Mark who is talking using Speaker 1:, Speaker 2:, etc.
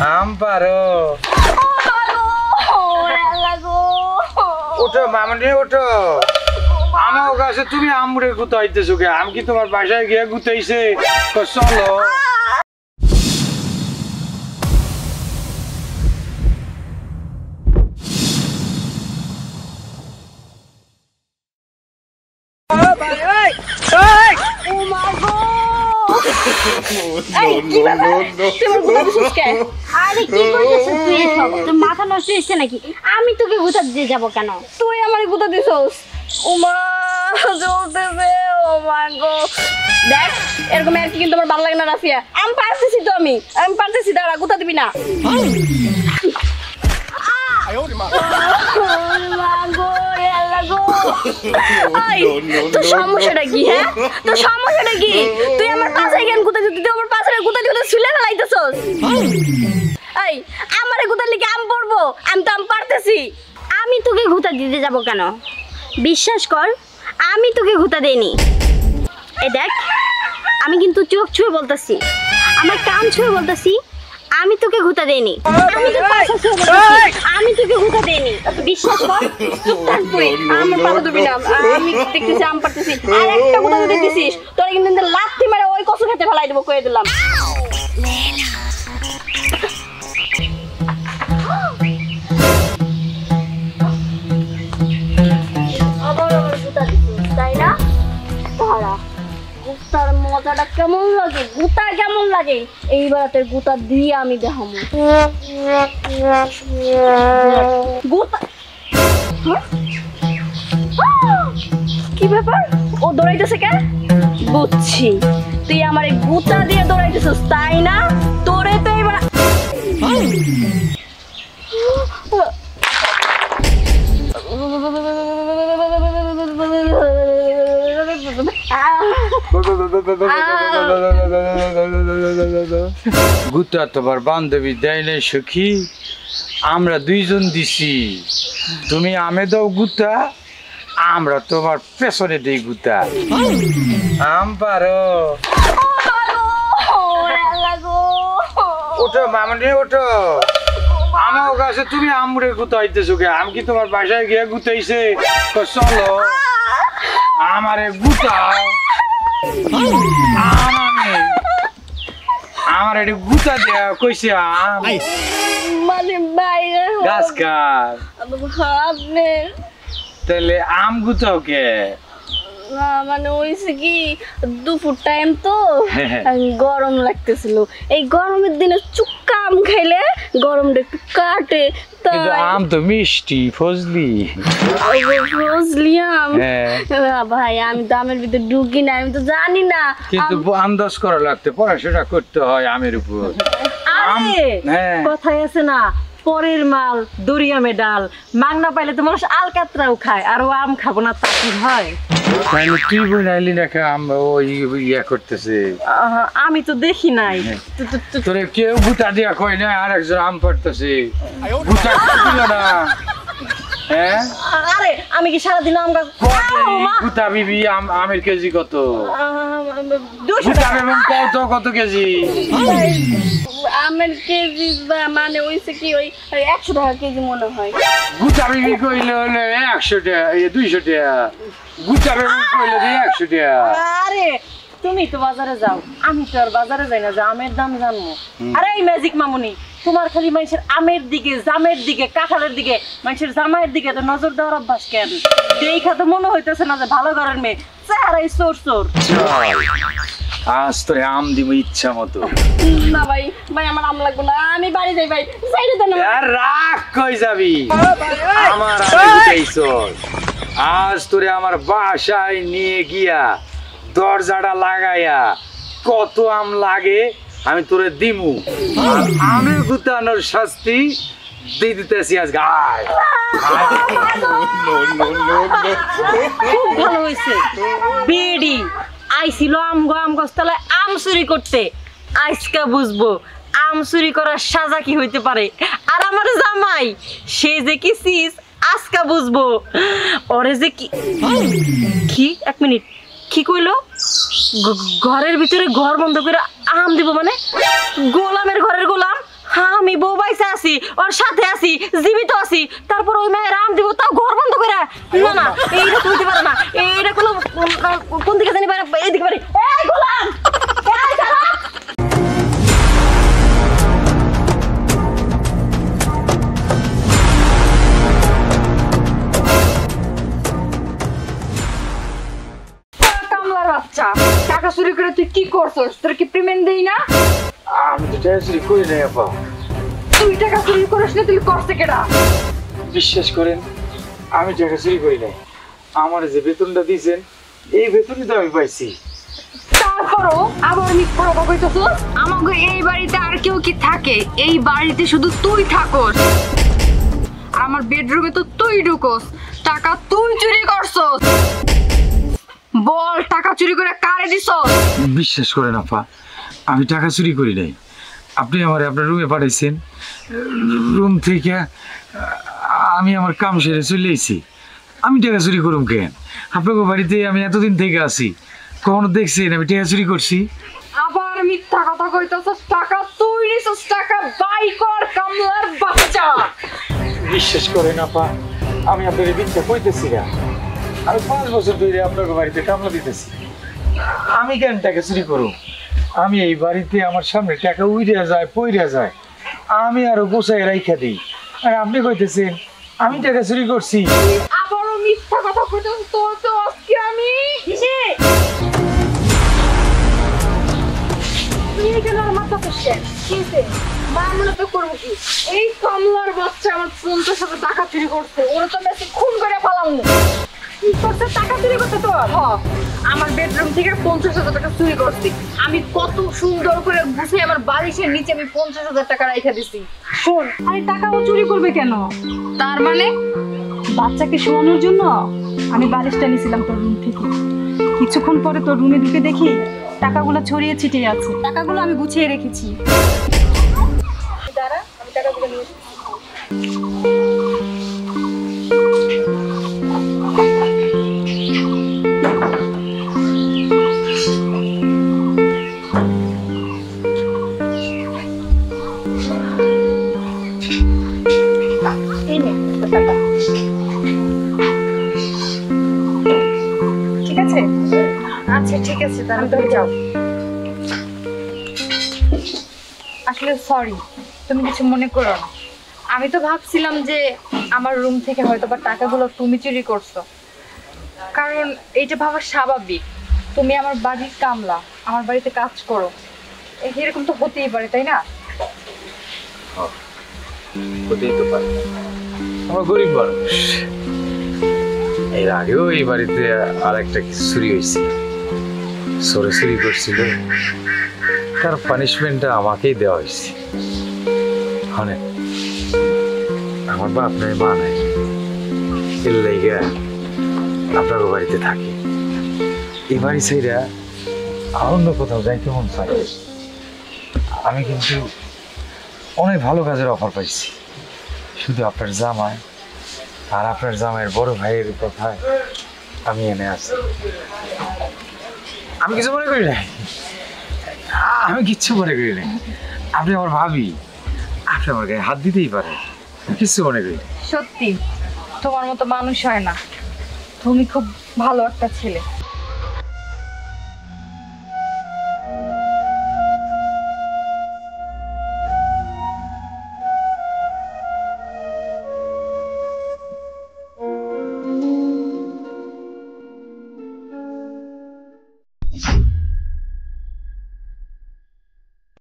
Speaker 1: আম পারো ওঠো মামনি ওঠো আমার কাছে তুমি আমরে গুতাইতেছো কে আম কি তোমার বাসায় গিয়ে গুতাইছে চলো
Speaker 2: মাথা নষ্ট হয়েছে নাকি? আমি তোকে গুতা দিয়ে যাবো কেন? তুই আমার গুতা দিছস। দেখ এরকম আর কি কিন্তু আমার ভালো লাগে না রাফিয়া। আমি পারতেছি তো আমি পারতেছি, দাঁড়া গুতা দিবি না। তোর সমস্যাটা কি? হ্যাঁ তোর সমস্যাটা কি? তুই আমার পাশে জ্ঞান গুতা দিতে, তুই আমার পাশে গুতা দিতে ছুলে ফেলাইতেছস। এই আমারে গুতা লিখে আম পড়বো? আমি তো আম পারতেছি। আমি তোকে গুতা দিতে যাব কেন? বিশ্বাস কর আমি তোকে গুতা দেইনি। এই দেখ আমি কিন্তু চোখ ছুঁয়ে বলতেছি, আমার কান ছুঁয়ে বলতেছি, আমি তোকে গুতা দেইনি। আমি তোকে গুতা দেইনি, বিশ্বাস কর। চুপ থাক তুই, আমার পালা দিবি না। আমি দেখতেছি আম পারতেছি, আর একটা গুতা দিতেছিস তোরা কিন্তু লাথি মেরে ওই কচু খেতে ফেলাই দেবো, কয়ে দিলাম। তাই না? গুতার মজাটা কেমন লাগে, গুতা কেমন লাগে এইবার তোর গুতা দিয়ে আমি দেখাবো। কি ব্যাপার, ও দৌড়াইতেছে কেন? বুঝছি তুই আমার গুতা দিয়ে দৌড়াইতেছিস তাই না? তোরে তো এবার
Speaker 1: গুতা তোমার বান্ধবী দেয় নাই সখী, আমরা দুইজন দিছি। তুমি আমে দাও গুতা, আমরা তোমার পেছনে দিই গুতা। আম পারো ওঠো মামনি ওঠো আমার কাছে তুমি আমরে গুতাইতেছো কে? আম কি তোমার বাসায় গিয়ে গুতাইছে চলো আমারে গুতাও। আমার এটি গুতা দেয়া কইছে আম
Speaker 2: মানে বাইরে
Speaker 1: গাছ কার
Speaker 2: আপনি
Speaker 1: তাহলে আম গুতাও কে?
Speaker 2: মানে হয়েছে কি দুপুর টাইম তো গরম লাগতেছিল, এই গরমের দিনে চুক্কা আম খাইলে গরমটা একটু কাটে।
Speaker 1: কিন্তু আম তো মিষ্টি ফজলি
Speaker 2: ফজলি আম। ভাই আমি তো আমের ভিতরে ঢুকি না, আমি তো জানি না।
Speaker 1: কিন্তু আন্দাজ করা লাগতে, পড়াশোনা করতে হয় আমের উপর।
Speaker 3: কথাই আছে না, পরের মাল দরিয়ামে ডাল, মাংনা পাইলে তো মানুষ আলকাতরাও খায়, আর ও আম খাবো না তা কি হয়?
Speaker 1: তুই বনাইলি নাকি আম ওই ইয়া করতেছে?
Speaker 3: আমি তো দেখি নাই।
Speaker 1: তোরে কেউ গুতা দিয়া কয় না আর একজন আম পারতেছে গুতা দিল না? হ্যাঁ
Speaker 3: আরে আমি কি সারাদিন আম গাছ
Speaker 1: গুতা বিবি আমের কেজি কত?
Speaker 3: 200 টাকা।
Speaker 1: কত কেজি
Speaker 2: আমের কেজি? মানে হইছে কি ওই 100 টাকা কেজি মনে হয়।
Speaker 1: গুতা বিবি কইলে হলে 100 টাকা 200 টাকা, গুতা বিবি কইলে 100 টাকা।
Speaker 3: আরে তুমি তো বাজারে যাও, আমি তো আর বাজারে যাই না যে আমের দাম জানবো। আরে এই ম্যাজিক মামুনি, তোমার খালি মানুষের আমের দিকে, জামের দিকে, কাঁঠালের দিকে, মানুষের জামাইয়ের দিকে তো নজর দেওয়ার অভ্যাস কেন? দেখা তো মনে হইতেছে না যে ভালো ঘরের মেয়ে, চেহারাই চোর চোর।
Speaker 1: আজ তোরে আম দিব ইচ্ছা মতো।
Speaker 2: না ভাই ভাই আমার আম লাগবে না, আমি বাড়ি যাই ভাই। সাইডে দেন না।
Speaker 1: আর রাখ কই যাবি? আমার আজ তোরে আমার বাসায় নিয়ে গিয়া দরজাটা লাগাইয়া কত আম লাগে আমি তোরে দিমু, আমি গুতানোর শাস্তি দিয়ে দিতেছি আজকে।
Speaker 3: খুব ভালো হয়েছে, বেডি আইছিল আম গাছতলায় আম চুরি করতে, আজকে বুঝবো আম চুরি করার সাজা কি হইতে পারে। আর আমার জামাই সে যে কি চিজ আজকে বুঝবো। ওরে যে কি 1 মিনিট কি কইলো? ঘরের ভিতরে ঘর বন্ধ করে আম দিব মানে? গোলামের ঘরের গোলাম? হ্যাঁ আমি আছি, ওর সাথে আছি, জীবিত আছি, তারপর ওই মেয়ের আম দিব তাও ঘর বন্ধ করে। না না, এইটা তুমি দিতে পারো না, এইটা কোন দিকে জানি পারে, এইদিকে পারে। এই গোলাম, এই দাঁড়া।
Speaker 2: কামলার বাচ্চা, টাকা চুরি করে তুই কি করছস? তোর কি পেমেন্ট দেই না?
Speaker 1: আমি তো টাকা চুরি করি নাই আপা।
Speaker 2: তুই টাকা চুরি করিস না, তুই করছে কেডা?
Speaker 1: বিশ্বাস করেন আমি টাকা চুরি করি নাই। আমার যে বেতনটা দিয়েছেন এই বেতনই তো আমি পাইছি।
Speaker 2: তারপরও আবার মিথ্যা কথা কইতেছস। আমাকে এই বাড়িতে আর কেউ কি থাকে? এই বাড়িতে শুধু তুই থাকস। আমার বেডরুমে তো তুই ঢুকস, টাকা তুই চুরি করছস। বল, টাকা চুরি করে কারে দিছস?
Speaker 1: বিশ্বাস করেন আপা, আমি টাকা চুরি করি নাই। আপনি আমার আপনার রুমে পাঠাইছেন, রুম থেকে আমি আমার কাম সেরে চলে এসেছি। আমি টাকা চুরি করুম কেন? আপনাকে বাড়িতে আমি এতদিন থেকে আছি, কখনো দেখছেন আমি টাকা চুরি করছি?
Speaker 2: আবার মিথ্যা কথা কইতেছস। টাকা তুই নিছস, টাকা বাই কর কামলার বাচ্চা।
Speaker 1: বিশ্বাস করেন আপা, আমি আপনাকে মিথ্যা কইতেছি না। আমি 5 বছর ধরে আপনাকে বাড়িতে কামলা দিতেছি। আমি কেন টাকা চুরি করুম? আমি এই বাড়িতে আমার সামনে টাকা উইরা যায় পইরা যায়, আমি আরো গোছায় রাইখা দিই, আর আপনি কইতেছেন আমি টাকা চুরি করছি।
Speaker 2: আবারও মিথ্যা কথা কইতেছস। তোর তো আজকে আমি তুই এখানে আর মাথা ফসকে কিসে মামলা তো করব কি? এই কমলার বাচ্চা আমার 50,000 টাকা চুরি করছে, ওরা তো বেশি খুন করে ফেলাম। কি করছে? টাকা চুরি করতে তো আমার বেডরুম থেকে 50,000 টাকা চুরি করছি। আমি কত সুন্দর করে গুছিয়ে আমার বালিশের নিচে আমি 50,000 টাকা রাইখা দিছি।
Speaker 4: শোন, আরে টাকাও চুরি করবে কেন?
Speaker 2: তার মানে
Speaker 4: বাচ্চাকে শোয়ানোর জন্য আমি বালিশটা নিয়েছিলাম তোর রুম থেকে। কিছুক্ষণ পরে তোর রুমে ঢুকে দেখি টাকাগুলো ছড়িয়ে ছিটিয়ে আছে। টাকাগুলো আমি গুছিয়ে রেখেছি।
Speaker 2: দাঁড়া, আমি টাকাগুলো নিয়ে আসছি। এই নে তোর টাকা। ঠিক আছে? আচ্ছা ঠিক আছে, তাহলে তুমি যাও। আসলে সরি, তুমি কিছু মনে করো না। আমি তো ভাবছিলাম যে আমার রুম থেকে হয়তো বা টাকাগুলো তুমি চুরি করছো, কারণ এইটা ভাবা স্বাভাবিক। তুমি আমার বাড়ির কামলা, আমার বাড়িতে কাজ করো, এরকম তো হতেই পারে, তাই না?
Speaker 1: হতেই তো পারে, আমার গরিব মানুষ। এর আগেও এই বাড়িতে আর একটা কিছু চুরি হয়েছিল, সরে চুরি করছিল, তার পানিশমেন্টটা আমাকেই দেওয়া হয়েছে। অনেক আমার বাপ নাই মা নাই, এর লাইগা আপনার বাড়িতে থাকি। এই বাড়ি ছেড়া অন্য কোথাও যাইতে মন চাই। আমি কিন্তু অনেক ভালো কাজের অফার পাইছি, শুধু আপনার জামাই আর আপনার জামাইয়ের বড় ভাইয়ের কথায় আমি এনে আছি। আমি কিছু মনে করি নাই, আমি কিচ্ছু মনে করি নাই। আপনি আমার ভাবি, আপনি আমার গায়ে হাত দিতেই পারেন, কিচ্ছু মনে করি নাই।
Speaker 2: সত্যি তোমার মতো মানুষ হয় না, তুমি খুব ভালো একটা ছেলে।